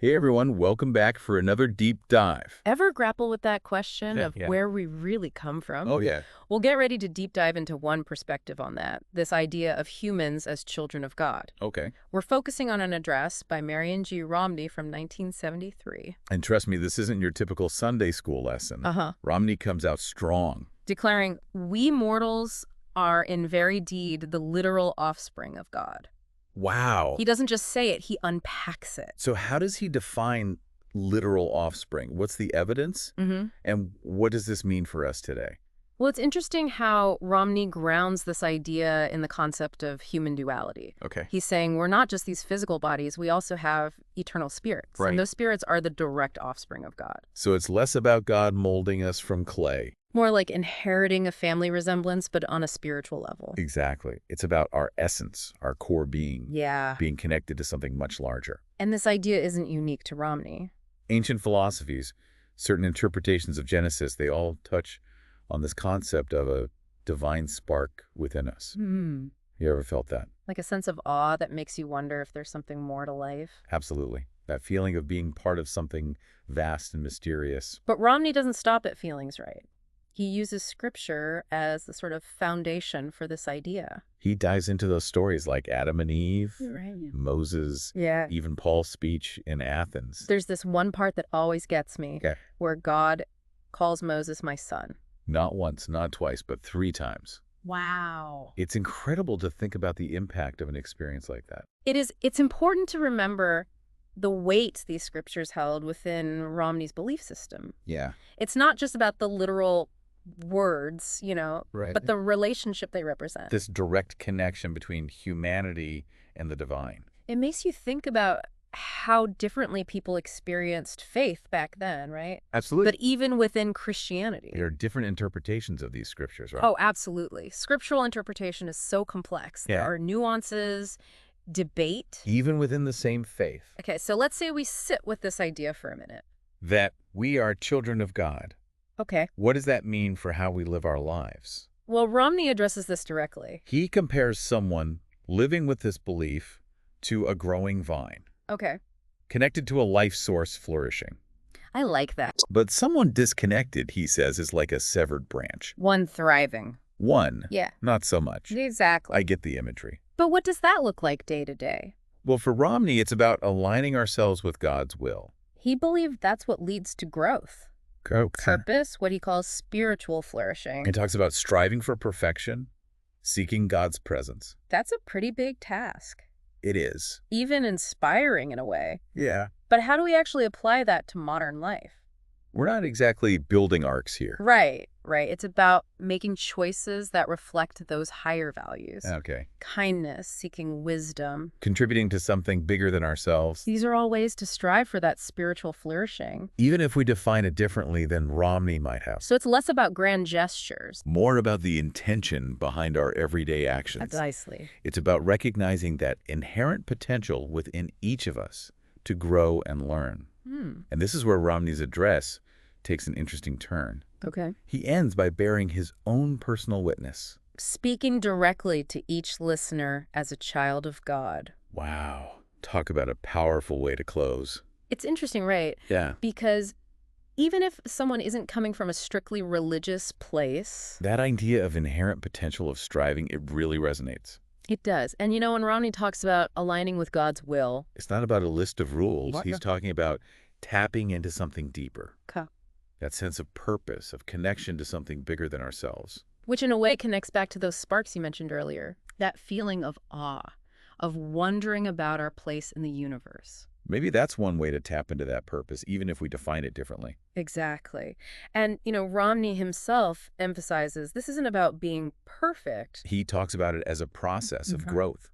Hey everyone, welcome back for another deep dive. Ever grapple with that question Yeah, of yeah. where we really come from? Oh yeah. We'll get ready to deep dive into one perspective on that, this idea of humans as children of God. Okay. We're focusing on an address by Marion Romney from 1973. And trust me, this isn't your typical Sunday school lesson. Uh-huh. Romney comes out strong. Declaring, we mortals are in very deed the literal offspring of God. Wow. He doesn't just say it, he unpacks it. So how does he define literal offspring? What's the evidence? And what does this mean for us today? Well, it's interesting how Romney grounds this idea in the concept of human duality. Okay. He's saying we're not just these physical bodies, we also have eternal spirits. Right. And those spirits are the direct offspring of God. So it's less about God molding us from clay. More like inheriting a family resemblance, but on a spiritual level. Exactly. It's about our essence, our core being. Yeah. Being connected to something much larger. And this idea isn't unique to Romney. Ancient philosophies, certain interpretations of Genesis, they all touch on this concept of a divine spark within us. You ever felt that? Like a sense of awe that makes you wonder if there's something more to life. Absolutely. That feeling of being part of something vast and mysterious. But Romney doesn't stop at feelings, right? He uses scripture as the sort of foundation for this idea. He dives into those stories like Adam and Eve, Right. Moses, Yeah. even Paul's speech in Athens. There's this one part that always gets me, Okay. where God calls Moses my son. Not once, not twice, but 3 times. Wow. It's incredible to think about the impact of an experience like that. It's important to remember the weight these scriptures held within Romney's belief system. Yeah. It's not just about the literal words, Right. but the relationship they represent. This direct connection between humanity and the divine. It makes you think about how differently people experienced faith back then, right? Absolutely. But even within Christianity. There are different interpretations of these scriptures, right? Oh, absolutely. Scriptural interpretation is so complex. Yeah. There are nuances, debate. Even within the same faith. Okay, so let's say we sit with this idea for a minute. That we are children of God. Okay. What does that mean for how we live our lives? Well, Romney addresses this directly. He compares someone living with this belief to a growing vine, Okay. connected to a life source flourishing. I like that. But someone disconnected, he says, is like a severed branch. One thriving. One, Yeah. not so much. Exactly. I get the imagery. But what does that look like day to day? Well, for Romney, it's about aligning ourselves with God's will. He believed that's what leads to growth. Purpose, what he calls spiritual flourishing. He talks about striving for perfection, seeking God's presence. That's a pretty big task. It is. Even inspiring in a way. Yeah. But how do we actually apply that to modern life? We're not exactly building arcs here. Right. It's about making choices that reflect those higher values. Okay. Kindness, seeking wisdom. Contributing to something bigger than ourselves. These are all ways to strive for that spiritual flourishing. Even if we define it differently than Romney might have. So it's less about grand gestures. More about the intention behind our everyday actions. Precisely. It's about recognizing that inherent potential within each of us to grow and learn. And this is where Romney's address takes an interesting turn. Okay. He ends by bearing his own personal witness. Speaking directly to each listener as a child of God. Wow. Talk about a powerful way to close. It's interesting, right? Yeah. Because even if someone isn't coming from a strictly religious place, That idea of inherent potential of striving, it really resonates. it does. And when Romney talks about aligning with God's will, It's not about a list of rules. What? He's talking about tapping into something deeper. That sense of purpose, of connection to something bigger than ourselves. which in a way connects back to those sparks you mentioned earlier, that feeling of awe, of wondering about our place in the universe. Maybe that's one way to tap into that purpose, even if we define it differently. Exactly. And, Romney himself emphasizes this isn't about being perfect. He talks about it as a process of growth,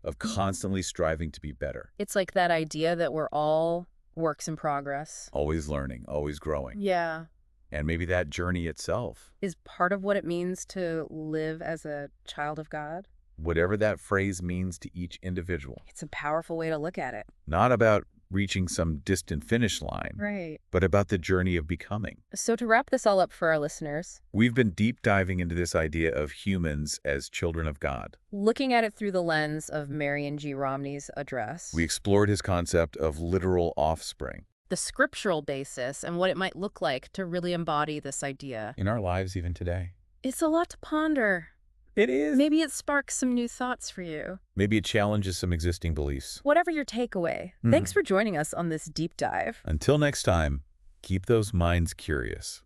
of constantly striving to be better. It's like that idea that we're all works in progress. Always learning, always growing. Yeah. And maybe that journey itself, Is part of what it means to live as a child of God. whatever that phrase means to each individual. It's a powerful way to look at it. Not about reaching some distant finish line, Right. but about the journey of becoming. So to wrap this all up for our listeners, We've been deep diving into this idea of humans as children of God. looking at it through the lens of Marion G. Romney's address, We explored his concept of literal offspring. the scriptural basis and what it might look like to really embody this idea. In our lives even today. It's a lot to ponder. It is. Maybe it sparks some new thoughts for you. Maybe it challenges some existing beliefs. Whatever your takeaway, thanks for joining us on this deep dive. Until next time, keep those minds curious.